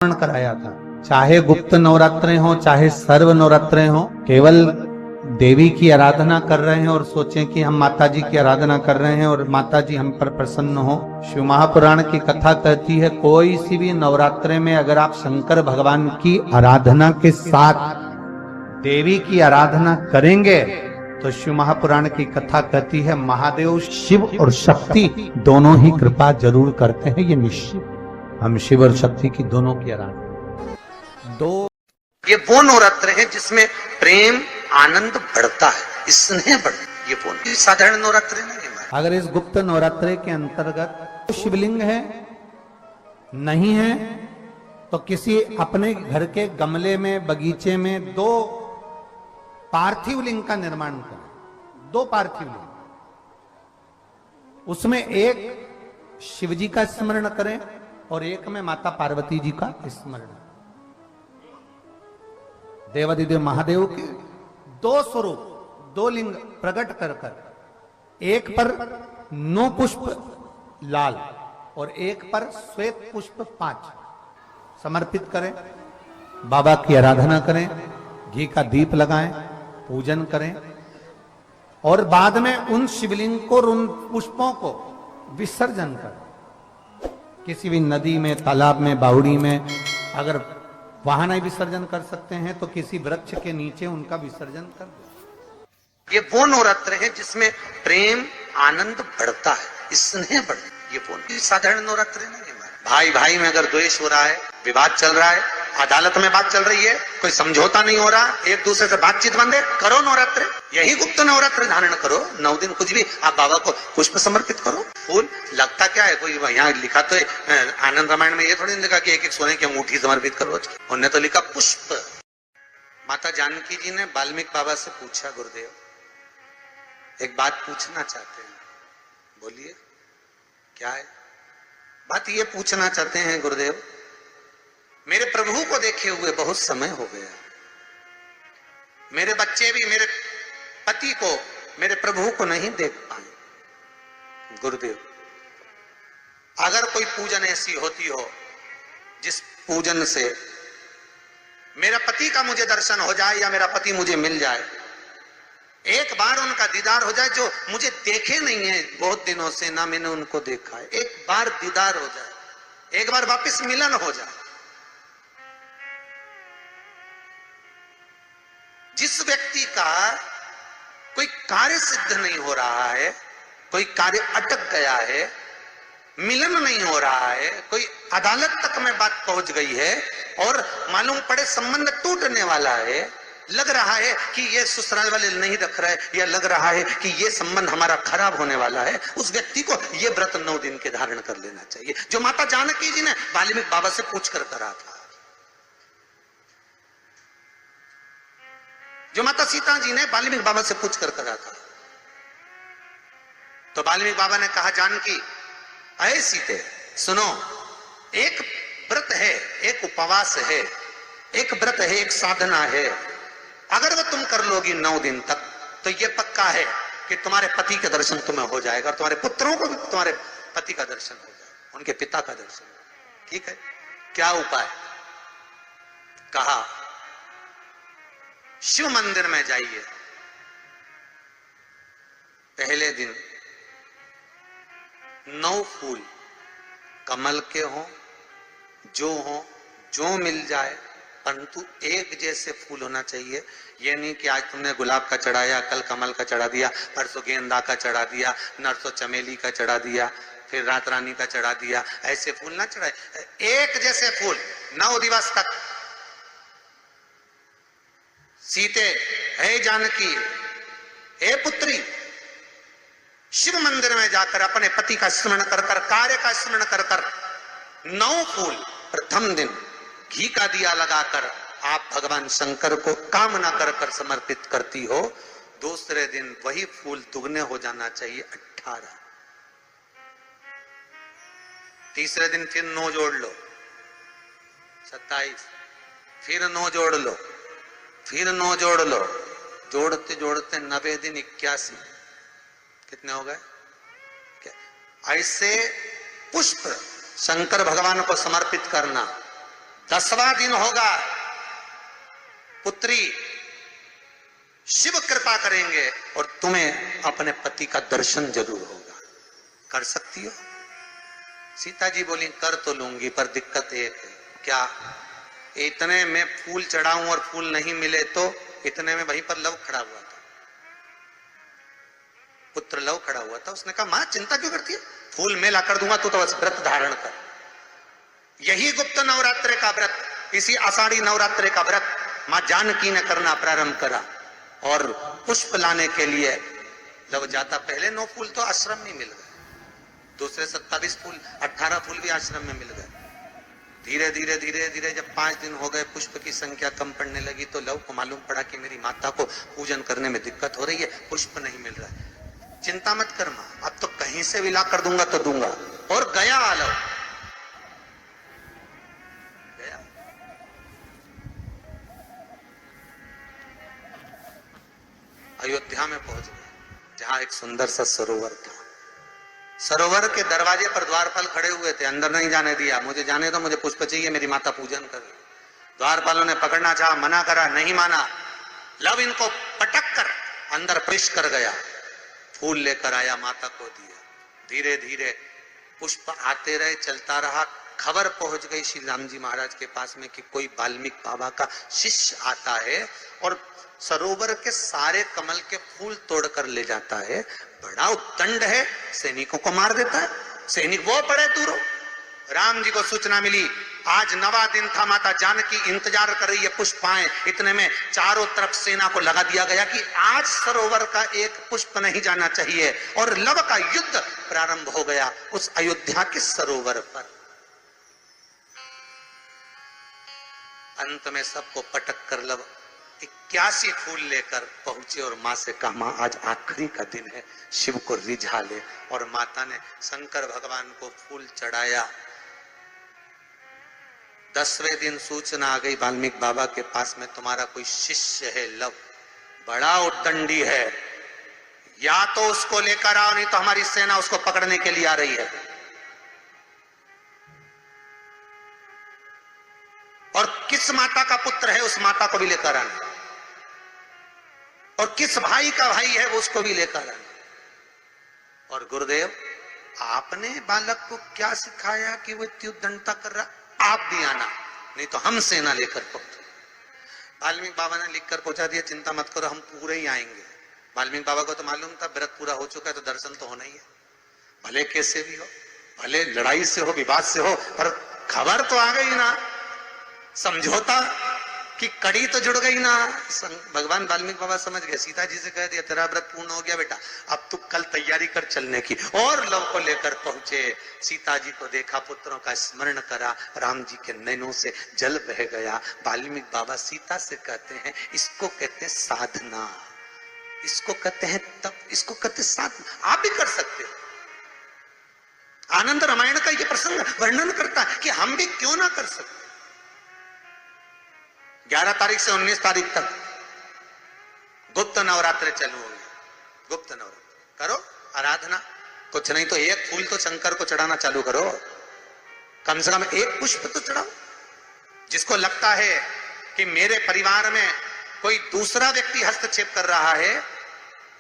कराया था। चाहे गुप्त नवरात्रे हो चाहे सर्व नवरात्रे हो, केवल देवी की आराधना कर रहे हैं और सोचें कि हम माता जी की आराधना कर रहे हैं और माता जी हम पर प्रसन्न हो। शिव महापुराण की कथा कहती है, कोई सी भी नवरात्रे में अगर आप शंकर भगवान की आराधना के साथ देवी की आराधना करेंगे तो शिव महापुराण की कथा कहती है महादेव शिव और शक्ति दोनों ही कृपा जरूर करते हैं, ये निश्चित। हम शिव और शक्ति की दोनों की आराधना दो। ये वो नवरात्र है जिसमें प्रेम आनंद बढ़ता है, स्नेह बढ़ता है। ये वो साधारण नवरात्र नहीं है। अगर इस गुप्त नवरात्रे के अंतर्गत शिवलिंग है नहीं है तो किसी अपने घर के गमले में बगीचे में दो पार्थिव लिंग का निर्माण करें। दो पार्थिव लिंग, उसमें एक शिव जी का स्मरण करें और एक में माता पार्वती जी का स्मरण। देवादिदेव महादेव के दो स्वरूप, दो लिंग प्रकट कर कर एक पर 9 पुष्प लाल और एक पर श्वेत पुष्प 5 समर्पित करें। बाबा की आराधना करें, घी का दीप लगाएं, पूजन करें और बाद में उन शिवलिंग को और उन पुष्पों को विसर्जन करें। किसी भी नदी में, तालाब में, बावड़ी में, अगर वहां नहीं विसर्जन कर सकते हैं तो किसी वृक्ष के नीचे उनका विसर्जन कर दो। ये वो नवरात्र है जिसमें प्रेम आनंद बढ़ता है, स्नेह बढ़ता है। ये वो साधारण नवरात्र नहीं है। भाई भाई में अगर द्वेष हो रहा है, विवाद चल रहा है, अदालत में बात चल रही है, कोई समझौता नहीं हो रहा, एक दूसरे से बातचीत बंद है, करो नवरात्र। यही गुप्त नवरात्र धारण करो। 9 दिन कुछ भी आप बाबा को पुष्प समर्पित करो। फूल लगता क्या है, कोई यहाँ लिखा तो आनंद रामायण में ये थोड़ी लिखा कि एक एक सोने की अंगूठी समर्पित करो। उन्होंने तो लिखा पुष्प। माता जानकी जी ने वाल्मीकि बाबा से पूछा, गुरुदेव एक बात पूछना चाहते हैं। बोलिए क्या है? बात ये पूछना चाहते हैं गुरुदेव, मेरे प्रभु को देखे हुए बहुत समय हो गया। मेरे बच्चे भी मेरे पति को, मेरे प्रभु को नहीं देख पाए। गुरुदेव अगर कोई पूजन ऐसी होती हो जिस पूजन से मेरा पति का मुझे दर्शन हो जाए या मेरा पति मुझे मिल जाए, एक बार उनका दीदार हो जाए, जो मुझे देखे नहीं है बहुत दिनों से, ना मैंने उनको देखा है, एक बार दीदार हो जाए, एक बार वापस मिलन हो जाए। जिस व्यक्ति का कोई कार्य सिद्ध नहीं हो रहा है, कोई कार्य अटक गया है, मिलन नहीं हो रहा है, कोई अदालत तक में बात पहुंच गई है और मालूम पड़े संबंध टूटने वाला है, लग रहा है कि ये ससुराल वाले नहीं रख रहे, या लग रहा है कि ये संबंध हमारा खराब होने वाला है, उस व्यक्ति को ये व्रत 9 दिन के धारण कर लेना चाहिए, जो माता जानकी जी ने वाल्मीकि बाबा से पूछ कर करा था, जो माता सीता जी ने वाल्मीकि बाबा से पूछ कर करा था। तो वाल्मीकि बाबा ने कहा, जानकी अये सीते सुनो, एक व्रत है, एक उपवास है, एक व्रत है, एक साधना है, अगर वो तुम कर लोगी 9 दिन तक तो ये पक्का है कि तुम्हारे पति का दर्शन तुम्हें हो जाएगा और तुम्हारे पुत्रों को भी तुम्हारे पति का दर्शन हो जाएगा, उनके पिता का दर्शन। ठीक है, क्या उपाय? कहा शिव मंदिर में जाइए, पहले दिन 9 फूल कमल के हों, जो मिल जाए, परंतु एक जैसे फूल होना चाहिए। ये नहीं कि आज तुमने गुलाब का चढ़ाया, कल कमल का चढ़ा दिया, परसों गेंदा का चढ़ा दिया, नरसों चमेली का चढ़ा दिया, फिर रात रानी का चढ़ा दिया, ऐसे फूल ना चढ़ाए। एक जैसे फूल 9 दिवस तक। सीते हे जानकी, हे पुत्री, शिव मंदिर में जाकर अपने पति का स्मरण कर कर, कार्य का स्मरण कर कर 9 फूल प्रथम दिन घी का दिया लगाकर आप भगवान शंकर को कामना कर कर समर्पित करती हो। दूसरे दिन वही फूल दुगने हो जाना चाहिए, 18। तीसरे दिन फिर 9 जोड़ लो, 27, फिर 9 जोड़ लो, फिर 9 जोड़ लो, जोड़ते जोड़ते 90 दिन 81। कितने हो गए? ऐसे पुष्प शंकर भगवान को समर्पित करना, 10वां दिन होगा, पुत्री शिव कृपा करेंगे और तुम्हें अपने पति का दर्शन जरूर होगा। कर सकती हो? सीता जी बोली कर तो लूंगी, पर दिक्कत एक है। क्या? इतने में फूल चढ़ाऊं और फूल नहीं मिले तो? इतने में वहीं पर लव खड़ा हुआ था, पुत्र लव खड़ा हुआ था। उसने कहा मां चिंता क्यों करती है, फूल मैं ला कर दूंगा, तू तो बस व्रत धारण कर। यही गुप्त नवरात्रे का व्रत, इसी आषाढ़ी नवरात्रे का व्रत मां जानकी ने करना प्रारंभ करा और पुष्प लाने के लिए लव जाता। पहले 9 फूल तो आश्रम में मिल गए, दूसरे 27 फूल, 18 फूल भी आश्रम में मिल गए। धीरे धीरे धीरे धीरे जब 5 दिन हो गए, पुष्प की संख्या कम पड़ने लगी, तो लव को मालूम पड़ा कि मेरी माता को पूजन करने में दिक्कत हो रही है, पुष्प नहीं मिल रहा है। चिंता मत कर मां, अब तो कहीं से भी ला कर दूंगा तो दूंगा। और गया लव, गया। अयोध्या में पहुंच गए, जहां एक सुंदर सा सरोवर था। सरोवर के दरवाजे पर द्वारपाल खड़े हुए थे, अंदर नहीं जाने दिया। मुझे जाने दो, मुझे पुष्प चाहिए, मेरी माता पूजन कर। द्वारपालों ने पकड़ना चाहा, मना करा, नहीं माना। लव इनको पटक कर अंदर प्रवेश कर गया, फूल लेकर आया, माता को दिया। धीरे धीरे पुष्प आते रहे, चलता रहा। खबर पहुंच गई श्री राम जी महाराज के पास में कि कोई वाल्मीकि बाबा का शिष्य आता है और सरोवर के सारे कमल के फूल तोड़कर ले जाता है। बड़ा उद्दंड है, सैनिकों को मार देता है। सैनिक वो पड़े दूरों। राम जी को सूचना मिली, आज 9वां दिन था, माता जानकी इंतजार कर रही है पुष्प आए। इतने में चारों तरफ सेना को लगा दिया गया कि आज सरोवर का एक पुष्प नहीं जाना चाहिए, और लव का युद्ध प्रारंभ हो गया उस अयोध्या के सरोवर पर। अंत में सबको पटक कर लव 81 फूल लेकर पहुंचे और मां से कहा, मां आज आखिरी का दिन है, शिव को रिझा ले। और माता ने शंकर भगवान को फूल चढ़ाया। 10वें दिन सूचना आ गई वाल्मीकि बाबा के पास में, तुम्हारा कोई शिष्य है लव, बड़ा उद्दंडी है, या तो उसको लेकर आओ, नहीं तो हमारी सेना उसको पकड़ने के लिए आ रही है। और किस माता का पुत्र है उस माता को भी लेकर आना, और किस भाई का भाई है वो उसको भी लेकर आना। और गुरुदेव आपने बालक को क्या सिखाया कि वो इतनी उद्दंडता कर रहा, आप भी आना, नहीं तो हम सेना लेकर पहुंचे। वाल्मीकि बाबा ने लिखकर पहुंचा दिया, चिंता मत करो, हम पूरे ही आएंगे। वाल्मीकि बाबा को तो मालूम था व्रत पूरा हो चुका है तो दर्शन तो होना ही है, भले कैसे भी हो, भले लड़ाई से हो, विवाद से हो, पर खबर तो आ गई ना, समझौता की कड़ी तो जुड़ गई ना। भगवान वाल्मीकि बाबा समझ गए, सीता जी से कह दिया तेरा व्रत पूर्ण हो गया बेटा, अब तू कल तैयारी कर चलने की। और लव को लेकर पहुंचे, सीता जी को देखा, पुत्रों का स्मरण करा, राम जी के नैनों से जल बह गया। वाल्मीकि बाबा सीता से कहते हैं, इसको कहते हैं साधना, इसको कहते हैं तप, इसको कहते हैं साधना। आप भी कर सकते हो। आनंद रामायण का ये प्रसंग वर्णन करता है कि हम भी क्यों ना कर सकते। 11 तारीख से 19 तारीख तक गुप्त नवरात्रे चालू हो गए। गुप्त नवरात्र करो, आराधना, कुछ नहीं तो एक फूल तो शंकर को चढ़ाना चालू करो, कम से कम एक पुष्प तो चढ़ाओ। जिसको लगता है कि मेरे परिवार में कोई दूसरा व्यक्ति हस्तक्षेप कर रहा है,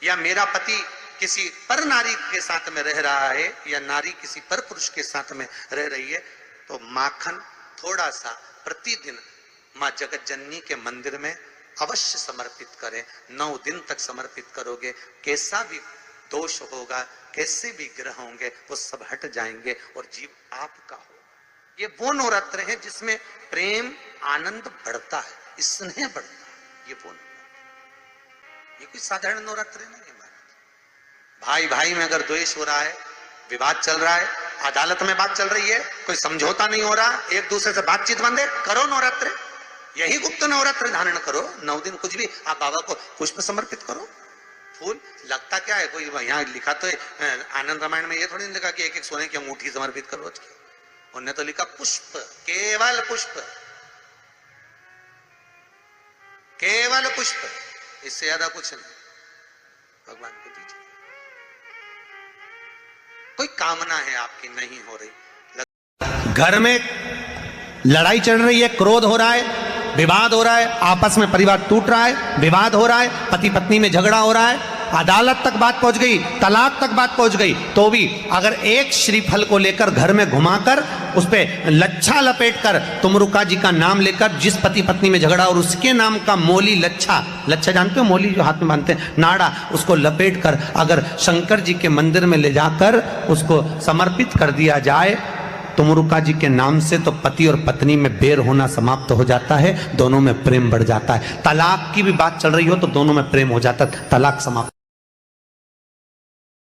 या मेरा पति किसी पर नारी के साथ में रह रहा है, या नारी किसी पर पुरुष के साथ में रह रही है, तो माखन थोड़ा सा प्रतिदिन मां जगत जननी के मंदिर में अवश्य समर्पित करें। 9 दिन तक समर्पित करोगे, कैसा भी दोष होगा, कैसे भी ग्रह होंगे, वो सब हट जाएंगे और जीव आपका हो। ये वो नवरात्र है जिसमें प्रेम आनंद बढ़ता है, स्नेह बढ़ता है। ये वो नवरात्र, ये कोई साधारण नवरात्र नहीं है। भाई भाई में अगर द्वेष हो रहा है, विवाद चल रहा है, अदालत में बात चल रही है, कोई समझौता नहीं हो रहा, एक दूसरे से बातचीत बंद है, करो नवरात्र, यही गुप्त नवरात्र धारण करो। 9 दिन कुछ भी आप बाबा को पुष्प समर्पित करो। फूल लगता क्या है, कोई यहाँ लिखा तो आनंद रामायण में ये थोड़ी नहीं लिखा कि एक एक सोने की अंगूठी समर्पित करो रोज की। उन्होंने तो लिखा पुष्प, केवल पुष्प, केवल पुष्प, इससे ज्यादा कुछ नहीं। भगवान को दीजिए। कोई कामना है आपकी नहीं हो रही, घर में लड़ाई चल रही है, क्रोध हो रहा है, विवाद हो रहा है, आपस में परिवार टूट रहा है, विवाद हो रहा है, पति पत्नी में झगड़ा हो रहा है, अदालत तक बात पहुंच गई, तलाक तक बात पहुंच गई, तो भी अगर एक श्रीफल को लेकर घर में घुमाकर उस पे लच्छा लपेटकर तुमरुका जी का नाम लेकर जिस पति पत्नी में झगड़ा और उसके नाम का मोली लच्छा, लच्छा जानते हो मोली जो हाथ में बांधते हैं, नाड़ा, उसको लपेट कर अगर शंकर जी के मंदिर में ले जाकर उसको समर्पित कर दिया जाए तुमरुका जी के नाम से, तो पति और पत्नी में बैर होना समाप्त हो जाता है, दोनों में प्रेम बढ़ जाता है। तलाक की भी बात चल रही हो तो दोनों में प्रेम हो जाता है, तलाक समाप्त।